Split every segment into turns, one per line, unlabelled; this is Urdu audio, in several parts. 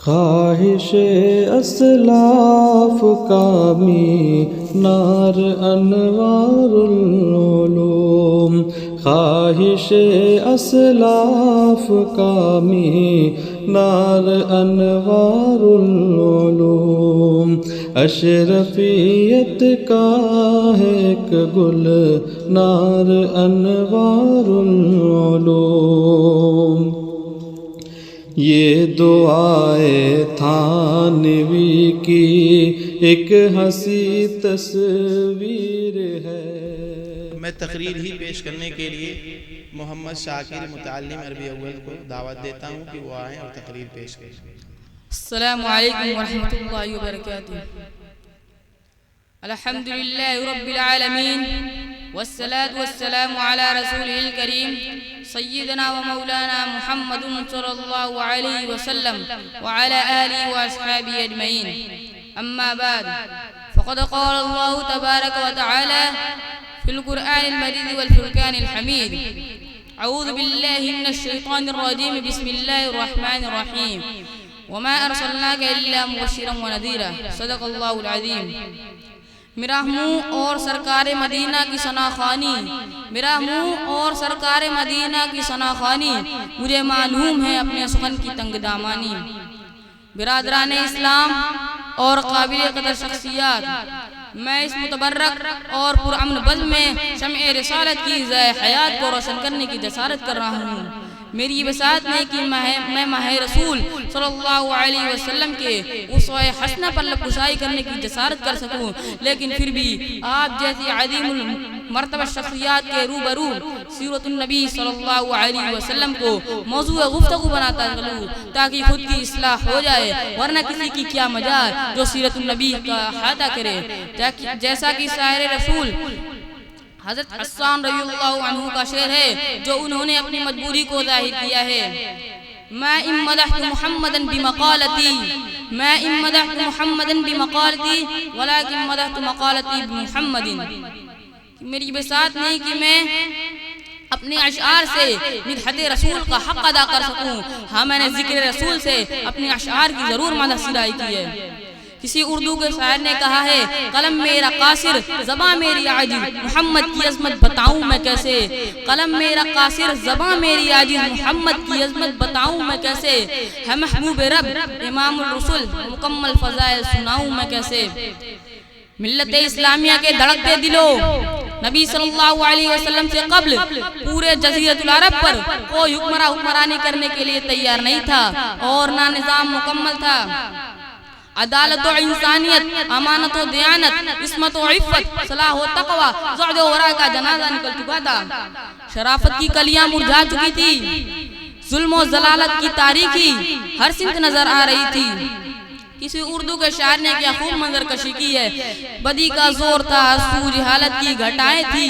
خواہش اسلاف کا مینار انوار العلوم، خواہش اسلاف کا مینار انوار العلوم، اشرفیت کا ہے ایک گل نار انوار العلوم۔ یہ دعائے تھانوی کی ایک ہنسی تصویر ہے۔
میں تقریر ہی پیش کرنے کے لیے محمد شاکر متعلم عربی اول کو دعوت دیتا ہوں کہ وہ آئیں اور تقریر پیش کریں۔
السلام علیکم ورحمۃ اللہ وبرکاتہ۔ الحمدللہ رب العالمین والصلاة والسلام على رسوله الكريم سيدنا ومولانا محمد صلى الله عليه وسلم وعلى آله وأصحابه أجمعين، أما بعد، فقد قال الله تبارك وتعالى في القرآن المجيد والفرقان الحميد: أعوذ بالله من الشيطان الرجيم، بسم الله الرحمن الرحيم، وما أرسلناك إلا مبشرا ونذيرا، صدق الله العظيم۔ میرا منہ اور سرکار مدینہ کی ثنا خوانی، میرا منہ اور سرکار مدینہ کی ثنا خوانی، مجھے معلوم ہے اپنے سخن کی تنگ دامانی۔ برادران اسلام اور قابل قدر شخصیات، میں اس متبرک اور پرامن بزم میں شمع رسالت کی ضائع حیات کو روشن کرنے کی جسارت کر رہا ہوں۔ میری یہ بساط نہیں کہ میں ماہ رسول صلی اللہ علیہ وسلم کے اسوہ حسنہ پر لب کشائی کرنے کی جسارت کر سکوں، لیکن پھر بھی آپ جیسی عظیم المرتبہ شخصیات کے روبرو سیرت النبی صلی اللہ علیہ وسلم کو موضوع گفتگو بناتا چلوں تاکہ خود کی اصلاح ہو جائے، ورنہ کسی کی کیا مجال جو سیرت النبی کا احاطہ کرے۔ جیسا کہ شاعر رسول حضرت حسان رضی اللہ عنہ کا شعر ہے جو انہوں نے اپنی مجبوری کو ظاہر کیا ہے: ما ان مدحت محمدا بمقالتی، ما ان مدحت محمدا بمقالتی ولكن مدحت مقالتی بمحمد۔ میری بساط نہیں کہ میں اپنے اشعار سے مدحت رسول کا حق ادا کر سکوں، ہاں میں نے ذکر رسول سے اپنے اشعار کی ضرور مدح سرائی کی ہے۔ کسی اردو کے شاعر نے کہا ہے: قلم میرا قاصر زباں میری عاجز، محمد کی عظمت بتاؤں میں کیسے۔ قلم میرا قاصر زباں میری عاجز، محمد کی عظمت بتاؤں میں کیسے۔ ہے محبوب رب امام الرسل، مکمل فضائل سناؤں میں کیسے۔ ملت اسلامیہ کے دھڑکتے دلوں، نبی صلی اللہ علیہ وسلم سے قبل پورے جزیرۃ العرب پر کوئی حکمرانی کرنے کے لیے تیار نہیں تھا اور نہ نظام مکمل تھا۔ عدالت و انسانیت، امانت و دیانت، عصمت و عفت، صلاح و تقوی، زہد و ورع کا جنازہ نکل چکا تھا۔ شرافت کی کلیاں مرجھا چکی تھی، ظلم و ضلالت کی تاریکی ہر سمت نظر آ رہی تھی۔ کسی اردو کے شاعر نے کیا خوب منظر کشی کی ہے: بدی کا زور تھا ہر سو جہالت کی گھٹائیں تھی،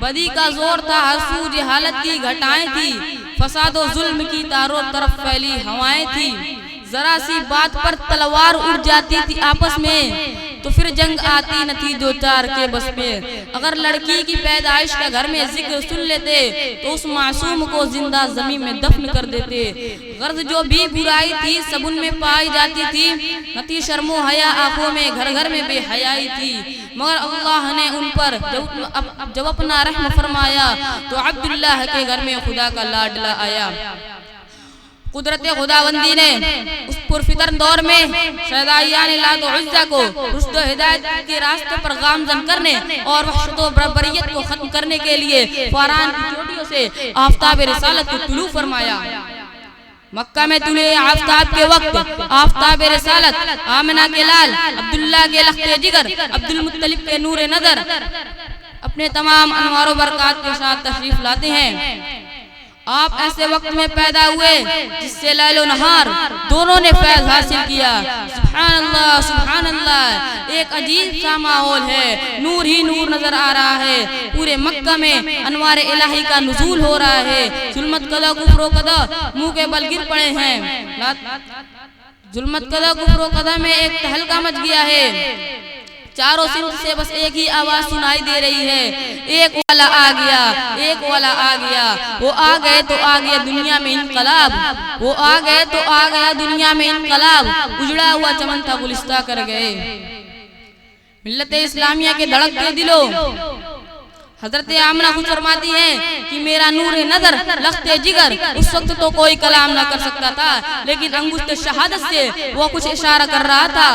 بدی کا زور تھا ہر سو جہالت کی گھٹائیں تھی، فساد و ظلم کی چاروں طرف پھیلی ہوائیں تھی، ذرا سی بات پر تلوار اٹھ جاتی تھی آپس میں تو پھر جنگ آتی نہ تھی دو چار کے بس میں۔ اگر لڑکی کی پیدائش کا گھر میں ذکر سن لیتے تو اس معصوم کو زندہ زمین میں دفن کر دیتے۔ غرض جو بھی برائی تھی سب ان میں پائی جاتی تھی، نہ تھی شرم و حیا آنکھوں میں، گھر گھر میں بے حیائی تھی۔ مگر اللہ نے ان پر جب اپنا رحم فرمایا تو عبداللہ کے گھر میں خدا کا لاڈلا آیا۔ قدرت خداوندی نے اس پرفتن دور میں شہدائیان لات و عزہ کو رشد و ہدایت کے راستے پر گامزن کرنے اور وحشت و بربریت کو ختم کرنے کے لیے فاران کی چوٹیوں سے آفتاب رسالت کو طلوع فرمایا۔ مکہ میں طلوع آفتاب کے وقت آفتاب رسالت آمنہ کے لال، عبداللہ کے لخت جگر، عبدالمطلب کے نور نظر اپنے تمام انوار و برکات کے ساتھ تشریف لاتے ہیں۔ آپ ایسے وقت میں پیدا ہوئے جس سے لیل و نہار دونوں نے فیض حاصل کیا۔ سبحان اللہ سبحان اللہ، ایک عجیب سا ماحول ہے، نور ہی نور نظر آ رہا ہے۔ پورے مکہ میں انوار الہی کا نزول ہو رہا ہے۔ ظلمت کدہ کفر و کدہ منہ کے بل گر پڑے ہیں، ظلمت کدہ کفر و کدہ میں ایک تہلکہ مچ گیا ہے۔ چاروں سمت سے بس ایک ہی آواز سنائی دے رہی ہے، ایک والا آ گیا، ایک والا آ گیا۔ وہ آ گئے تو آ گیا دنیا میں انقلاب، وہ آ گئے تو آ گیا دنیا میں انقلاب، اجڑا ہوا چمن تھا گلستہ کر گئے۔ ملت اسلامیہ کے دھڑکتے دلوں، حضرت آمنہ خود فرماتی ہیں کہ میرا نور نظر لخت جگر، اس وقت تو کوئی کلام نہ کر سکتا تھا، لیکن انگشت شہادت سے وہ کچھ اشارہ کر رہا تھا۔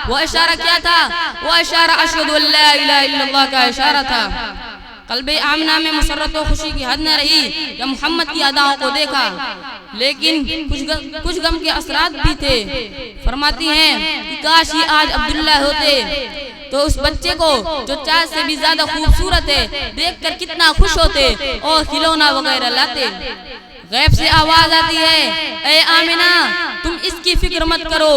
وہ اشارہ کیا تھا؟ وہ اشارہ اشہد ان لا الہ الا اللہ کا اشارہ تھا۔ قلب آمنہ میں مسرت و خوشی کی حد نہ رہی کہ محمد کی اداؤں کو دیکھا، لیکن کچھ غم کے اثرات بھی تھے۔ فرماتی ہیں کہ کاش ہی آج عبداللہ ہوتے تو اس بچے کو جو چاند سے بھی زیادہ خوبصورت ہے دیکھ کر کتنا خوش ہوتے اور کھلونا وغیرہ لاتے۔ غیب سے آواز آتی ہے، اے آمنہ تم اس کی فکر مت کرو،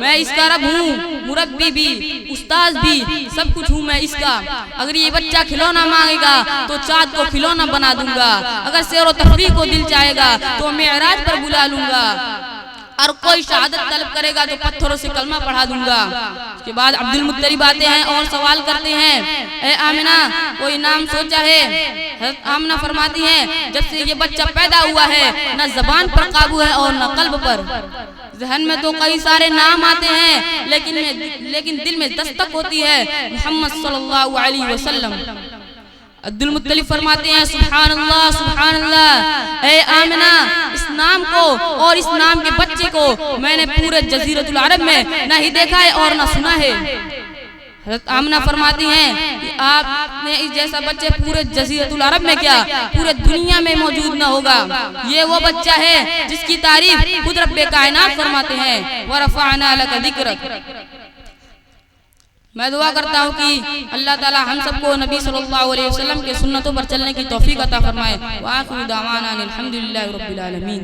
میں اس کا رب ہوں، مربی بھی، استاذ بھی، سب کچھ ہوں میں اس کا۔ اگر یہ بچہ کھلونا مانگے گا تو چاند کو کھلونا بنا دوں گا، اگر سیر و تفریح کو دل چاہے گا تو معراج پر بلا لوں گا، اور کوئی شہادت طلب کرے گا تو پتھروں سے کلمہ پڑھا دوں گا۔ اس کے بعد عبد المطلب آتے ہیں اور سوال کرتے ہیں، اے آمنہ کوئی نام سوچا ہے؟ حضرت آمنہ فرماتی ہیں جب سے یہ بچہ پیدا ہوا ہے نہ زبان پر قابو ہے اور نہ قلب پر۔ ذہن میں تو کئی سارے نام آتے ہیں لیکن دل میں دستک ہوتی ہے محمد صلی اللہ علیہ وسلم۔ عبد المطلب فرماتے ہیں سبحان اللہ سبحان اللہ، اے آمنہ اس نام کو اور اس نام کے بچے کو میں نے پورے جزیرۃ العرب میں نہ ہی دیکھا ہے اور نہ سنا ہے۔ حضرت آمنہ فرماتی ہیں کہ آپ نے اس جیسا بچے پورے جزیرۃ العرب میں کیا پورے دنیا میں موجود نہ ہوگا۔ یہ وہ بچہ ہے جس کی تعریف خود رب کائنات فرماتے ہیں، وَرَفَعْنَا لَكَ ذِكْرَكَ۔ میں دعا کرتا ہوں کہ اللہ تعالی ہم سب کو نبی صلی اللہ علیہ وسلم کے سنتوں پر چلنے کی توفیق عطا فرمائے۔ وآخر دعوانا الحمدللہ رب العالمین۔